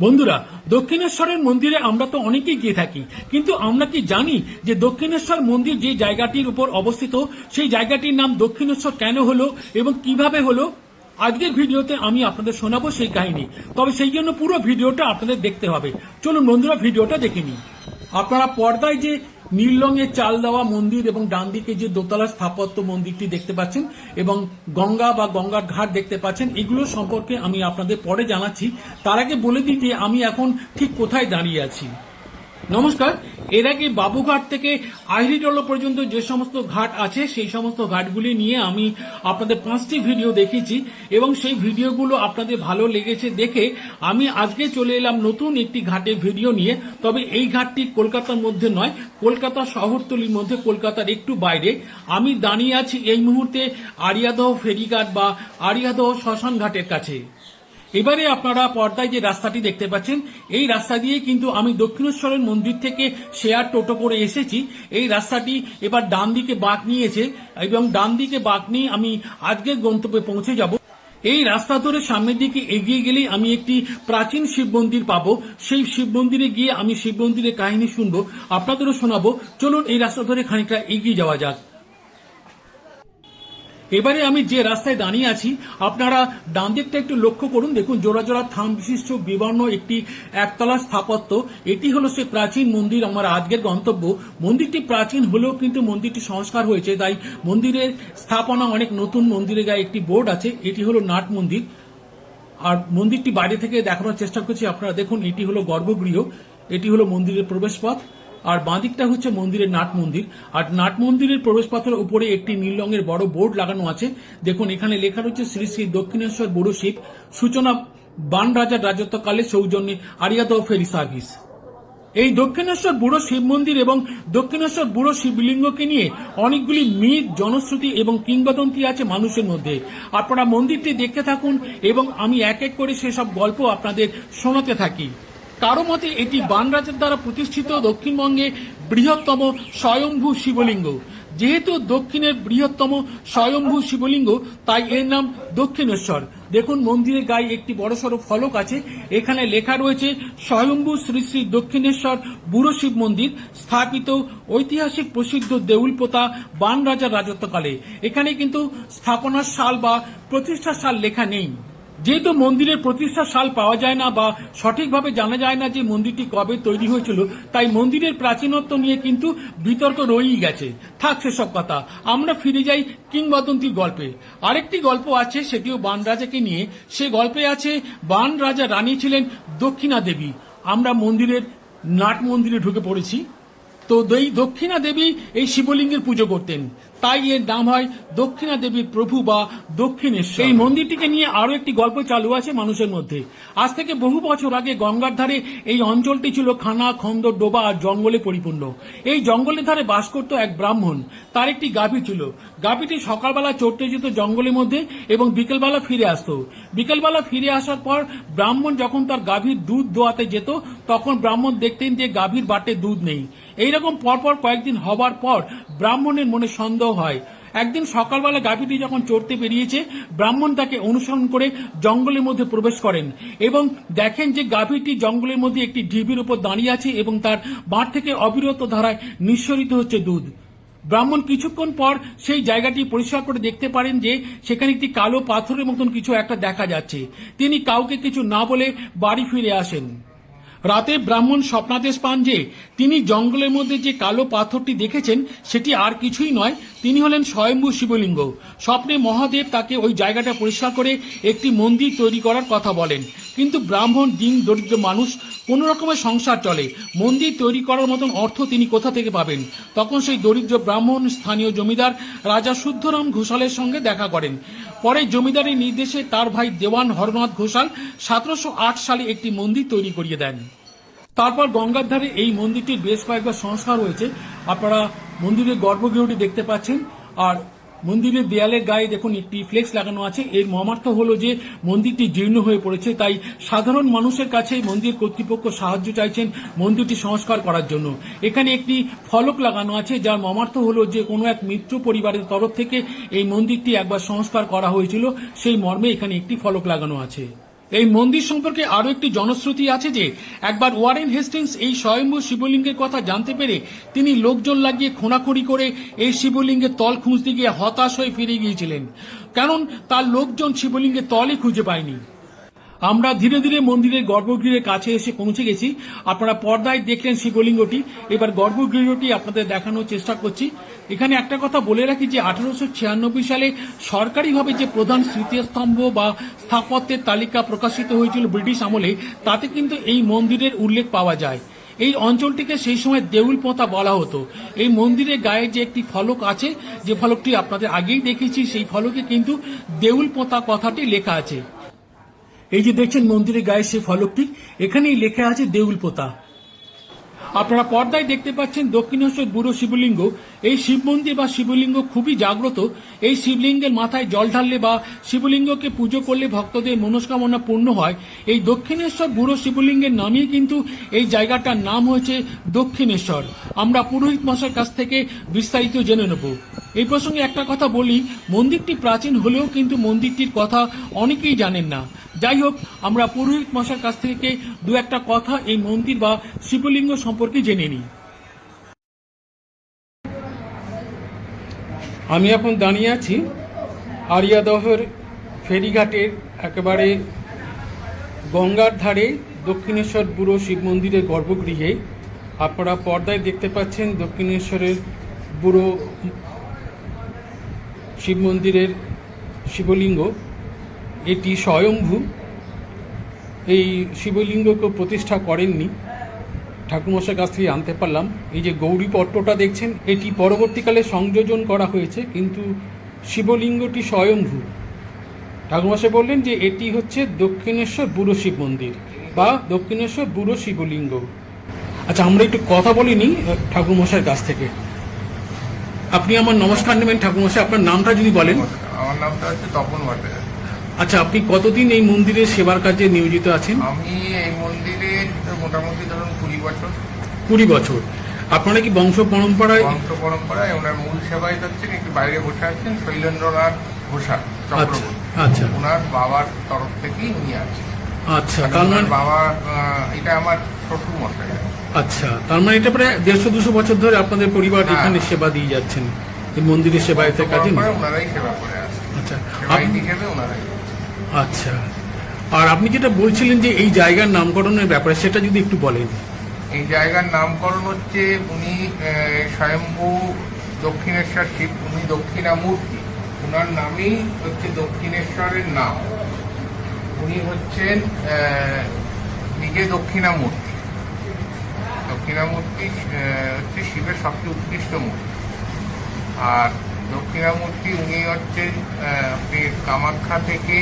বন্ধুরা, দক্ষিণেশ্বরের মন্দিরে আমরা তো অনেকেই গিয়ে থাকি, কিন্তু আমরা কি জানি যে দক্ষিণেশ্বর মন্দির যে জায়গাটির উপর অবস্থিত সেই জায়গাটির নাম দক্ষিণেশ্বর কেন হলো এবং কিভাবে হলো? আজকের ভিডিওতে আমি আপনাদের শোনাবো সেই কাহিনী। তবে সেই জন্য পুরো ভিডিওটা আপনাদের দেখতে হবে। চলুন বন্ধুরা, ভিডিওটা দেখে নিই। আপনারা পর্দায় যে নীল রঙের চাল দেওয়া মন্দির এবং ডান দিকে যে দোতলা স্থাপত্য মন্দিরটি দেখতে পাচ্ছেন এবং গঙ্গা বা গঙ্গার ঘাট দেখতে পাচ্ছেন, এগুলো সম্পর্কে আমি আপনাদের পরে জানাচ্ছি। তার আগে বলে দিই যে আমি এখন ঠিক কোথায় দাঁড়িয়ে আছি। নমস্কার। এর আগে বাবুঘাট থেকে আহিরিটোলা পর্যন্ত যে সমস্ত ঘাট আছে সেই সমস্ত ঘাটগুলি নিয়ে আমি আপনাদের 5টি ভিডিও দেখিয়েছি এবং সেই ভিডিওগুলো আপনাদের ভালো লেগেছে দেখে আমি আজকে চলে এলাম নতুন একটি ঘাটের ভিডিও নিয়ে। তবে এই ঘাটটি কলকাতার মধ্যে নয়, কলকাতা শহরতলির মধ্যে, কলকাতার একটু বাইরে। আমি দাঁড়িয়ে আছি এই মুহূর্তে আড়িয়াদহ ফেরিঘাট বা আড়িয়াদহ শ্মশান ঘাটের কাছে। এবারে আপনারা পর্দায় যে রাস্তাটি দেখতে পাচ্ছেন, এই রাস্তা দিয়ে কিন্তু আমি দক্ষিণেশ্বরের মন্দির থেকে শেয়ার টোটো করে এসেছি। এই রাস্তাটি এবার ডান দিকে বাঁক নিয়েছে এবং ডান দিকে বাঁক নিয়ে আমি আজকের গন্তব্যে পৌঁছে যাব। এই রাস্তা ধরে সামনের দিকে এগিয়ে গেলেই আমি একটি প্রাচীন শিব মন্দির পাবো। সেই শিব মন্দিরে গিয়ে আমি শিব মন্দিরের কাহিনী শুনবো, আপনাদেরও শোনাবো। চলুন এই রাস্তা ধরে খানিকটা এগিয়ে যাওয়া যাক। এবারে আমি যে রাস্তায় দাঁড়িয়ে আছি, আপনারা ডান দিকটা একটু লক্ষ্য করুন। দেখুন, জোড়া জোড়া থাম বিশিষ্ট বিবর্ণ একটি একতলা স্থাপত্য। এটি হলো সে প্রাচীন মন্দির, আমার আজকের গন্তব্য। মন্দিরটি প্রাচীন হলেও কিন্তু মন্দিরটি সংস্কার হয়েছে, তাই মন্দিরের স্থাপনা অনেক নতুন। মন্দিরের গায়ে একটি বোর্ড আছে, এটি হলো নাট মন্দির। আর মন্দিরটি বাইরে থেকে দেখানোর চেষ্টা করছি। আপনারা দেখুন, এটি হলো গর্ভগৃহ, এটি হলো মন্দিরের প্রবেশপথ, আর বাঁদিকটা হচ্ছে মন্দিরের নাট মন্দির। আর নাট মন্দিরের প্রবেশপথের উপরে একটি নীল রঙের বড় বোর্ড লাগানো আছে। দেখুন, এখানে লেখা রয়েছে শ্রী শ্রী দক্ষিণেশ্বর বুড়ো শিব সূচনা বান রাজার রাজত্বকালে সৌজন্যে আড়িয়াদহ ফেরি সার্ভিস। এই দক্ষিণেশ্বর বুড়ো শিব মন্দির এবং দক্ষিণেশ্বর বুড়ো শিবলিঙ্গকে নিয়ে অনেকগুলি মিথ, জনশ্রুতি এবং কিংবদন্তি আছে মানুষের মধ্যে। আপনারা মন্দিরটি দেখতে থাকুন এবং আমি এক এক করে সেসব গল্প আপনাদের শোনাতে থাকি। কারো মতে এটি বান রাজার দ্বারা প্রতিষ্ঠিত দক্ষিণবঙ্গে বৃহত্তম স্বয়ম্ভূ শিবলিঙ্গ। যেহেতু দক্ষিণের বৃহত্তম স্বয়ম্ভূ শিবলিঙ্গ, তাই এর নাম দক্ষিণেশ্বর। দেখুন, মন্দিরের গায়ে একটি বড়সড় ফলক আছে, এখানে লেখা রয়েছে স্বয়ম্ভূ শ্রী শ্রী দক্ষিণেশ্বর বুড়ো শিব মন্দির স্থাপিত ঐতিহাসিক প্রসিদ্ধ দেউলপোতা বান রাজার রাজত্বকালে। এখানে কিন্তু স্থাপনার সাল বা প্রতিষ্ঠার সাল লেখা নেই। যেহেতু মন্দিরের প্রতিষ্ঠার সাল পাওয়া যায় না বা সঠিকভাবে জানা যায় না যে মন্দিরটি কবে তৈরি হয়েছিল, তাই মন্দিরের প্রাচীনত্ব নিয়ে কিন্তু বিতর্ক রয়েই গেছে। থাক সেসব কথা, আমরা ফিরে যাই কিংবদন্তির গল্পে। আরেকটি গল্প আছে, সেটিও বান রাজাকে নিয়ে। সে গল্পে আছে বান রাজা রানী ছিলেন দক্ষিণা দেবী। আমরা মন্দিরের নাট মন্দিরে ঢুকে পড়েছি। তো এই দক্ষিণা দেবী এই শিবলিঙ্গের পুজো করতেন, তাই এর নাম হয় দক্ষিণা দেবীর প্রভু বা দক্ষিণেশ্বর। এই মন্দিরটিকে নিয়ে আরো একটি গল্প চালু আছে মানুষের মধ্যে। আজ থেকে বহু বছর আগে গঙ্গার ধারে এই অঞ্চলটি ছিল খানা খন্দ, ডোবা আর জঙ্গলে পরিপূর্ণ। এই জঙ্গলের ধারে বাস করত এক ব্রাহ্মণ। তার একটি গাভী ছিল। গাভীটি সকালবেলা চড়তে যেত জঙ্গলের মধ্যে এবং বিকেলবেলা ফিরে আসতো। বিকেলবেলা ফিরে আসার পর ব্রাহ্মণ যখন তার গাভীর দুধ দোয়াতে যেত, তখন ব্রাহ্মণ দেখতেন যে গাভীর বাটে দুধ নেই। এইরকম পরপর কয়েকদিন হবার পর ব্রাহ্মণের মনে সন্দেহ হয়। একদিন সকালবেলা গাভীটি যখন চড়তে বেরিয়েছে, ব্রাহ্মণ তাকে অনুসরণ করে জঙ্গলের মধ্যে প্রবেশ করেন এবং দেখেন যে গাভীটি জঙ্গলের মধ্যে একটি ঢিবির উপর দাঁড়িয়ে আছে এবং তার বাট থেকে অবিরত ধারায় নিঃসরিত হচ্ছে দুধ। ব্রাহ্মণ কিছুক্ষণ পর সেই জায়গাটি পরিষ্কার করে দেখতে পারেন যে সেখানে একটি কালো পাথরের মতন কিছু একটা দেখা যাচ্ছে। তিনি কাউকে কিছু না বলে বাড়ি ফিরে আসেন। রাতে ব্রাহ্মণ স্বপ্নাদেশ পান যে তিনি জঙ্গলের মধ্যে যে কালো পাথরটি দেখেছেন সেটি আর কিছুই নয়, তিনি হলেন স্বয়ম্ভূ শিবলিঙ্গ। স্বপ্নে মহাদেব তাকে ওই জায়গাটা পরিষ্কার করে একটি মন্দির তৈরি করার কথা বলেন, কিন্তু ব্রাহ্মণ দিন দরিদ্র মানুষ, কোন রকমের সংসার চলে, মন্দির তৈরি করার মতন অর্থ তিনি কোথা থেকে পাবেন? তখন সেই দরিদ্র ব্রাহ্মণ স্থানীয় জমিদার রাজা শুদ্ধরাম ঘোষালের সঙ্গে দেখা করেন। পরে জমিদারের নির্দেশে তার ভাই দেওয়ান হরনাথ ঘোষাল 1708 সালে একটি মন্দির তৈরি করিয়ে দেন। তারপর গঙ্গার ধারে এই মন্দিরটির বেশ কয়েকবার সংস্কার হয়েছে। আপনারা মন্দিরের গর্ভগৃহটি দেখতে পাচ্ছেন, আর মন্দিরের দেয়ালের গায়ে দেখুন একটি ফ্লেক্স লাগানো আছে। এর মর্মার্থ হলো যে মন্দিরটি জীর্ণ হয়ে পড়েছে, তাই সাধারণ মানুষের কাছে মন্দির কর্তৃপক্ষ সাহায্য চাইছেন মন্দিরটি সংস্কার করার জন্য। এখানে একটি ফলক লাগানো আছে, যার মর্মার্থ হলো যে কোনো এক মিত্র পরিবারের তরফ থেকে এই মন্দিরটি একবার সংস্কার করা হয়েছিল, সেই মর্মে এখানে একটি ফলক লাগানো আছে। এই মন্দির সম্পর্কে আরো একটি জনশ্রুতি আছে যে একবার ওয়ারেন হেস্টিংস এই স্বয়ম্ভু শিবলিঙ্গের কথা জানতে পেরে তিনি লোকজন লাগিয়ে খোঁড়াখুড়ি করে এই শিবলিঙ্গের তল খুঁজতে গিয়ে হতাশ হয়ে ফিরে গিয়েছিলেন, কারণ তার লোকজন শিবলিঙ্গের তলই খুঁজে পায়নি। আমরা ধীরে ধীরে মন্দিরের গর্ভগৃহের কাছে এসে পৌঁছে গেছি। আপনারা পর্দায় দেখলেন শিবলিঙ্গটি, এবার গর্ভগৃহটি আপনাদের দেখানোর চেষ্টা করছি। এখানে একটা কথা বলে রাখি যে 1896 সালে সরকারিভাবে যে প্রধান স্মৃতিস্তম্ভ বা স্থাপত্যের তালিকা প্রকাশিত হয়েছিল ব্রিটিশ আমলে, তাতে কিন্তু এই মন্দিরের উল্লেখ পাওয়া যায়। এই অঞ্চলটিকে সেই সময় দেউলপোঁতা বলা হতো। এই মন্দিরের গায়ে যে একটি ফলক আছে, যে ফলকটি আপনাদের আগেই দেখেছি, সেই ফলকে কিন্তু দেউলপোঁতা কথাটি লেখা আছে। এই যে দেখছেন মন্দিরের গায়ে সেই ফলকটি, এখানেই লেখা আছে দেউলপোতা। আপনারা পর্দায় দেখতে পাচ্ছেন দক্ষিণেশ্বর বুড়ো শিবলিঙ্গ। এই শিব মন্দির বা শিবলিঙ্গ খুবই জাগ্রত। এই শিবলিঙ্গের মাথায় জল ঢাললে বা শিবলিঙ্গকে পুজো করলে ভক্তদের মনস্কামনা পূর্ণ হয়। এই দক্ষিণেশ্বর বুড়ো শিবলিঙ্গের নামেই কিন্তু এই জায়গাটার নাম হয়েছে দক্ষিণেশ্বর। আমরা পুরোহিত মশাইয়ের কাছ থেকে বিস্তারিত জেনে নেব। এই প্রসঙ্গে একটা কথা বলি, মন্দিরটি প্রাচীন হলেও কিন্তু মন্দিরটির কথা অনেকেই জানেন না। যাই হোক, আমরা পুরোহিত মশাইয়ের কাছ থেকে দু একটা কথা এই মন্দির বা শিবলিঙ্গ সম্পর্কে জেনে নিই। আমি এখন দাঁড়িয়ে আছি আরিয়াদহের ফেরিঘাটের একেবারে গঙ্গার ধারে দক্ষিণেশ্বর বুড়ো শিব মন্দিরের গর্ভগৃহে। আপনারা পর্দায় দেখতে পাচ্ছেন দক্ষিণেশ্বরের বুড়ো শিব মন্দিরের শিবলিঙ্গ। এটি স্বয়ম্ভু। এই শিবলিঙ্গকে প্রতিষ্ঠা করেননি, ঠাকুরমশাইয়ের কাছ থেকে জানতে পারলাম। এই যে গৌরী পট্টটা দেখছেন, এটি পরবর্তীকালে সংযোজন করা হয়েছে, কিন্তু শিবলিঙ্গটি স্বয়ম্ভু। ঠাকুরমশাই বললেন যে এটি হচ্ছে দক্ষিণেশ্বর বুড়ো শিব মন্দির বা দক্ষিণেশ্বর বুড়ো শিবলিঙ্গ। আচ্ছা, আমরা একটু কথা বলিনি ঠাকুরমশাইয়ের কাছ থেকে। আপনি আমার নমস্কার নেবেন ঠাকুরমশাই, আপনার নামটা যদি বলেন। আমার নামটা হচ্ছে তপন ভট্টাচার্য। আচ্ছা, আপনি কতদিন এই মন্দিরের সেবার কাজে নিয়োজিত আছেন? আমি এই মন্দিরে মোটামুটি ধরুন 20 বছর। 20 বছর। আপনারা কি বংশ পরম্পরায়? ওনার মূল সেবায়িত হচ্ছেন, একটু বাইরে বসে আছেন শৈলেন্দ্রনাথ ঘোষাল চক্রবর্তী। আচ্ছা, ওনার বাবার তরফ থেকেই উনি আছেন। আচ্ছা, তার মানে বাবা, এটা আমার শ্বশুর মশাই। আচ্ছা, তার মানে এটা প্রায় 150-200 বছর ধরে আপনাদের পরিবার এখানে সেবা দিয়ে যাচ্ছেন এই মন্দিরের সেবায়তের কাজে। ওনারাই সেবা করে আসছেন। আচ্ছা, সেবায়িত হিসেবে ওনারাই। আচ্ছা, আর আপনি যেটা বলছিলেন যে এই জায়গার নামকরণের ব্যাপারে, সেটা যদি একটু বলেন। এই জায়গার নামকরণ হচ্ছে, উনি স্বয়ম্ভু দক্ষিণেশ্বর শিব, উনি দক্ষিণামূর্তি, ওনার নামেই হচ্ছে দক্ষিণেশ্বরের নাম। উনি হচ্ছেন নিজে দক্ষিণামূর্তি। দক্ষিণামূর্তি হচ্ছে শিবের সবচেয়ে উৎকৃষ্ট মূর্তি। আর দক্ষিণামূর্তি উনি হচ্ছেন কামাখ্যা থেকে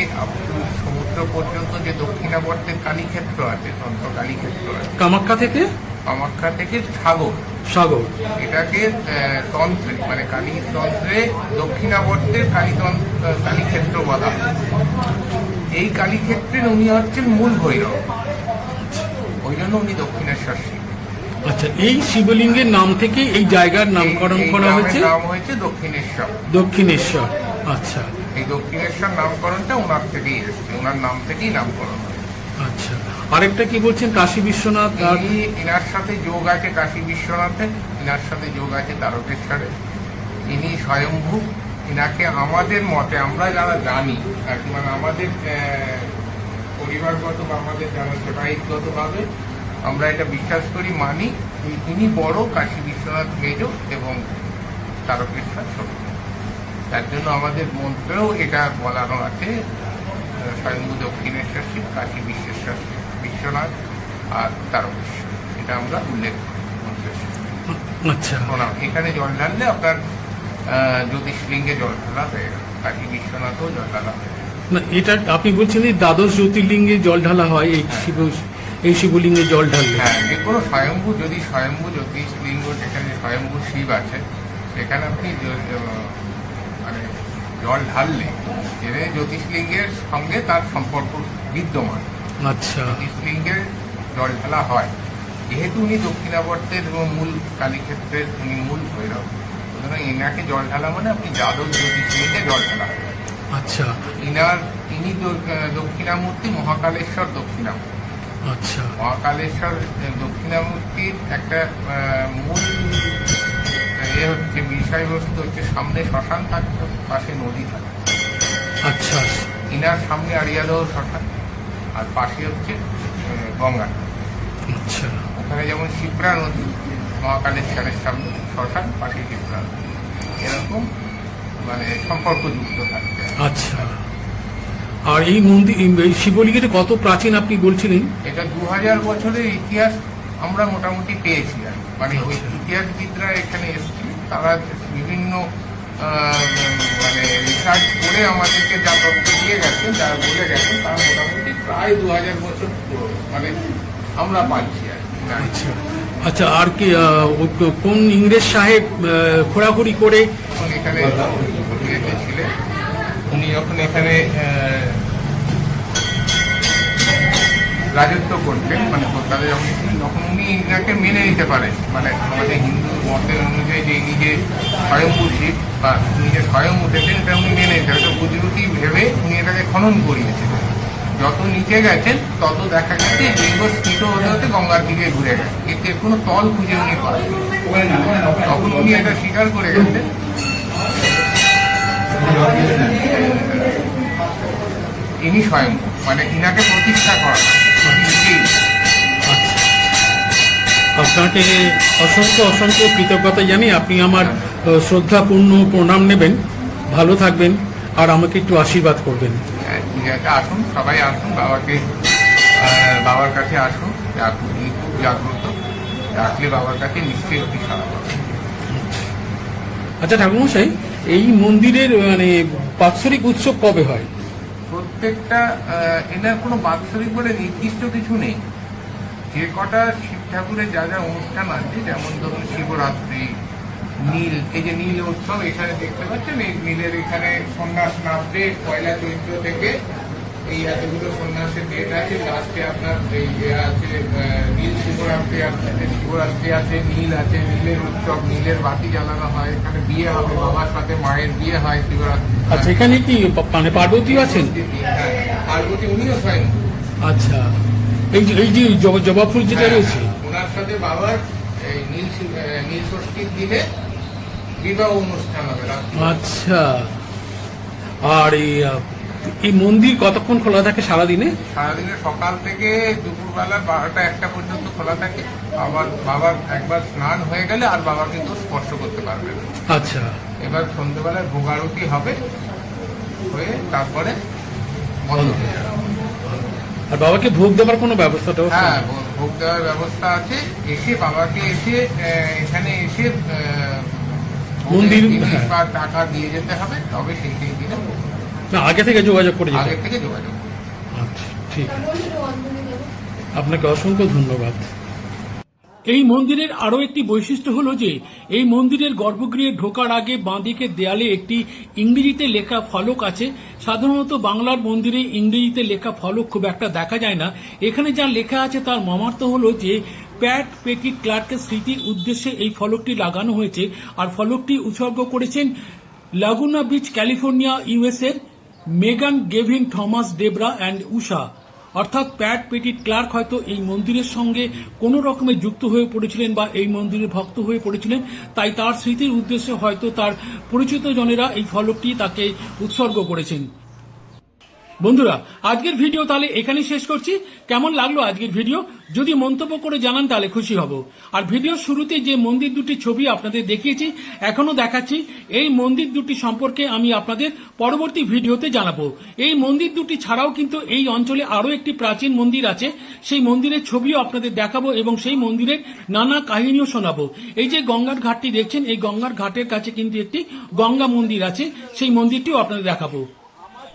সমুদ্র পর্যন্ত যে দক্ষিণাবর্তের কালীক্ষেত্র আছে, তন্ত্র কালীক্ষেত্র আছে, কামাখ্যা থেকে সাগর, এটাকে তন্ত্রে মানে কালীতন্ত্রে দক্ষিণাবর্তের কালীক্ষেত্র বলা হয়। এই কালীক্ষেত্রের উনি হচ্ছেন মূল ভৈরব, ওই জন্য উনি দক্ষিণেশ্বর শিব। আচ্ছা, এই শিবলিঙ্গের নাম থেকে এই জায়গার নামকরণ করা হয়েছে, নাম হয়েছে দক্ষিণেশ্বর। আচ্ছা, এই দক্ষিণেশ্বর নামকরণটা ওনার থেকেই এসেছে, ওনার নাম থেকেই নামকরণ। আচ্ছা, আরেকটা কি বলছেন কাশী বিশ্বনাথ? ইনার সাথে যোগ আছে কাশী বিশ্বনাথে, ইনার সাথে যোগ আছে তারকেশ্বরে। ইনি স্বয়ম্ভু। ইনাকে আমাদের মতে, আমরা যারা জানি আর কি, মানে আমাদের পরিবারগত বা আমাদের যারা সেবায়িতগত ভাবে আমরা এটা বিশ্বাস করি, মানি। ইনি বড়, কাশী বিশ্বনাথ মেজ এবং তারকেশ্বর ছোট। তার জন্য আমাদের মন্ত্রেও এটা বলানো আছে, স্বয়ম্ভু দক্ষিণেশ্বর শিব, কাশী বিশ্বনাথ আর তারকেশ্বর। এটা আমরা উল্লেখ করি। আচ্ছা, এখানে জল ঢাললে আপনার জ্যোতিষলিঙ্গে জল ঢালা হয়ে গেল, কাশী বিশ্বনাথও জল ঢালা হয়ে গেল। না, এটা আপনি বলছেন এই দ্বাদশ জ্যোতির্লিঙ্গে জল ঢালা হয় এই শিবলিঙ্গে জল ঢাললে? হ্যাঁ, যে কোনো স্বয়ম্ভু, যদি স্বয়ম্ভু জ্যোতিষলিঙ্গ যেখানে স্বয়ম্ভু শিব আছে, সেখানে আপনি মানে জল ঢাললে জ্যোতিষলিঙ্গের সঙ্গে তার সম্পর্ক বিদ্যমান। আচ্ছা, জ্যোতিষলিঙ্গের জল ঢালা হয়। যেহেতু উনি দক্ষিণাবর্তের এবং মূল কালীক্ষেত্রের উনি মূল ভৈরব, সুতরাং এনাকে জল ঢালা মানে আপনি যাদব জ্যোতিষলিঙ্গে জল ঢালা। আচ্ছা, ইনার ইনি দক্ষিণামূর্তি মহাকালেশ্বর দক্ষিণামূর্তি। আচ্ছা মহাকালেশ্বর দক্ষিণামূর্তির একটা মূল হচ্ছে বিষয়বস্তু হচ্ছে সামনে শ্মশান থাকতো, পাশে নদী থাকতো। আচ্ছা ইনার সামনে আড়িয়াদহ শ্মশান আর পাশে হচ্ছে গঙ্গা। আচ্ছা ওখানে যেমন শিপ্রা নদী, মহাকালেশ্বরের সামনে শ্মশান, পাশে শিপ্রা নদী, এরকম মানে সম্পর্কযুক্ত থাকবে। আচ্ছা। আর এই মন্দির, এই শিবলিঙ্গটা কত প্রাচীন আপনি বলছিলেন? এটা 2000 বছরের ইতিহাস আমরা মোটামুটি পেয়েছি আর কি। মানে ওই ইতিহাসবিদরা এখানে এসেছিল, তারা বিভিন্ন মানে রিসার্চ করে আমাদেরকে যা তথ্য দিয়ে গেছেন, যা বলে গেছেন, তারা মোটামুটি প্রায় 2000 বছর পুরনো মানে আমরা পাচ্ছি আর কি। আচ্ছা আচ্ছা। আর কি কোন ইংরেজ সাহেব খোঁড়াখুড়ি করে যখন এখানে ছিলেন, উনি যখন এখানে রাজত্ব করতেন, মানে কলকাতায় যখন ছিলেন, তখন উনি ইনাকে মেনে নিতে পারেন। মানে আমাদের হিন্দু মতের অনুযায়ী যে ইনি যে স্বয়ম্ভূ শিব বা উনি যে স্বয়ং উঠেছেন, এটা উনি মেনে নিতে পারেন। বুজরুটি ভেবে উনি এটাকে খনন করিয়েছিলেন। যত নিচে গেছেন তত দেখা গেছে লিঙ্গ স্ফীত হতে হতে গঙ্গার দিকে ঘুরে গেছে, এতে কোনো তল খুঁজে উনি পান। তখন উনি এটা স্বীকার করে গেছেন ইনি স্বয়ং, মানে ইনাকে প্রতিষ্ঠা করা হয়। আপনাকে অসংখ্য অসংখ্য কৃতজ্ঞতা জানি। আপনি আমার শ্রদ্ধাপূর্ণ প্রণাম নেবেন, ভালো থাকবেন, আর আমাকে একটু আশীর্বাদ করবেন। ঠিক আছে, আসুন, সবাই আসুন, বাবার কাছে আসুন। খুব জাগ্রত, আসলে বাবার কাছে নিশ্চয়ই একটি সারা পাবেন। আচ্ছা ঠাকুরমশাই, এই মন্দিরের মানে বাৎসরিক উৎসব কবে হয়? প্রত্যেকটা এনার কোনো বাৎসরিক বলে নির্দিষ্ট কিছু নেই। যে কটা শিব ঠাকুরের যা যা অনুষ্ঠান আছে, যেমন ধরুন শিবরাত্রি, নীল, এই যে নীল উৎসব এখানে দেখতে পাচ্ছেন, এই নীলের এখানে সন্ন্যাস নামবে 1 চৈত্র থেকে। এই এতগুলো সন্ন্যাসের ডেট আছে। লাস্টে আপনার এই আছে নীল শিবরাত্রি আছে, নীল আছে, নীলের উৎসব, নীলের বাতি জ্বালানো হয়। এখানে বিয়ে হবে, বাবার সাথে মায়ের বিয়ে হয় শিবরাত্রি। আচ্ছা, এখানে কি মানে পার্বতী আছেন? হ্যাঁ, পার্বতী উনিও স্বয়ং। আচ্ছা, এই যে জবা ফুল যেটা রয়েছে, ওনার সাথে বাবার এই নীল ষষ্ঠীর দিনে বিবাহ অনুষ্ঠান হবে। আচ্ছা। আর এই মন্দির কতক্ষণ খোলা থাকে সারাদিনে? সারাদিনে সকাল থেকে দুপুরবেলা 12টা-1টা পর্যন্ত খোলা থাকে। বাবার একবার স্নান হয়ে গেলে আর বাবা কিন্তু স্পর্শ করতে পারবে না। আচ্ছা। এবার সন্ধ্যেবেলায় ভোগারতি হবে, হয়ে তারপরে বন্ধ হয়ে যাবে। আর বাবাকে ভোগ দেওয়ার কোনো ব্যবস্থাটাও? হ্যাঁ, ভোগ দেওয়ার ব্যবস্থা আছে। বাবাকে এখানে এসে মন্দির টাকা দিয়ে যেতে হবে, তবে সেই দিনে না, আগে থেকে যোগাযোগ করে আগে থেকে যোগাযোগ। আচ্ছা, ঠিক আছে, আপনাকে অসংখ্য ধন্যবাদ। এই মন্দিরের আরো একটি বৈশিষ্ট্য হলো যে এই মন্দিরের গর্ভগৃহে ঢোকার আগে বাঁদিকে দেয়ালে একটি ইংরেজিতে লেখা ফলক আছে। সাধারণত বাংলার মন্দিরে ইংরেজিতে লেখা ফলক খুব একটা দেখা যায় না। এখানে যা লেখা আছে তার মর্মার্থ হলো যে প্যাট পেটিট ক্লার্কের স্মৃতির উদ্দেশ্যে এই ফলকটি লাগানো হয়েছে। আর ফলকটি উৎসর্গ করেছেন লাগুনা বিচ, ক্যালিফোর্নিয়া, ইউএসএর মেগান গেভিন থমাস ডেবরা অ্যান্ড উষা। অর্থাৎ প্যাট পেটিট ক্লার্ক হয়তো এই মন্দিরের সঙ্গে কোনো রকমে যুক্ত হয়ে পড়েছিলেন বা এই মন্দিরের ভক্ত হয়ে পড়েছিলেন, তাই তার স্মৃতির উদ্দেশ্যে হয়তো তার পরিচিত জনেরা এই ফলকটি তাকে উৎসর্গ করেছেন। বন্ধুরা, আজকের ভিডিও তাহলে এখানেই শেষ করছি। কেমন লাগলো আজকের ভিডিও? যদি মন্তব্য করে জানান তাহলে খুশি হব। আর ভিডিওর শুরুতে যে মন্দির দুটি ছবি আপনাদের দেখিয়েছি, এখনো দেখাচ্ছি, এই মন্দির দুটি সম্পর্কে আমি আপনাদের পরবর্তী ভিডিওতে জানাবো। এই মন্দির দুটি ছাড়াও কিন্তু এই অঞ্চলে আরো একটি প্রাচীন মন্দির আছে, সেই মন্দিরের ছবিও আপনাদের দেখাবো এবং সেই মন্দিরের নানা কাহিনীও শোনাবো। এই যে গঙ্গার ঘাটটি দেখছেন, এই গঙ্গার ঘাটের কাছে কিন্তু একটি গঙ্গা মন্দির আছে, সেই মন্দিরটিও আপনাদের দেখাবো।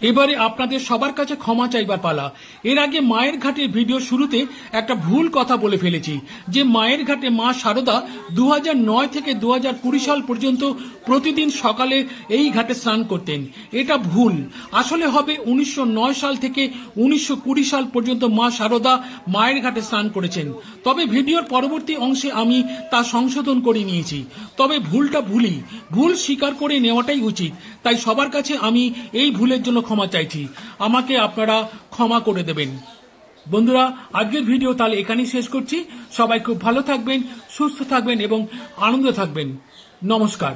এবারে আপনাদের সবার কাছে ক্ষমা চাইবার পালা। এর আগে মায়ের ঘাটের ভিডিও শুরুতে একটা ভুল কথা বলে ফেলেছি, যে মায়ের ঘাটে মা শারদা 2009 থেকে 2020 সাল পর্যন্ত প্রতিদিন সকালে এই ঘাটে স্নান করতেন। এটা ভুল। আসলে হবে 1909 সাল থেকে 1920 সাল পর্যন্ত মা শারদা মায়ের ঘাটে স্নান করেছেন। তবে ভিডিওর পরবর্তী অংশে আমি তা সংশোধন করে নিয়েছি। তবে ভুলটা ভুল স্বীকার করে নেওয়াটাই উচিত। তাই সবার কাছে আমি এই ভুলের জন্য ক্ষমা চাইছি, আমাকে আপনারা ক্ষমা করে দেবেন। বন্ধুরা, আজকের ভিডিও তাহলে এখানেই শেষ করছি। সবাই খুব ভালো থাকবেন, সুস্থ থাকবেন এবং আনন্দ থাকবেন। নমস্কার।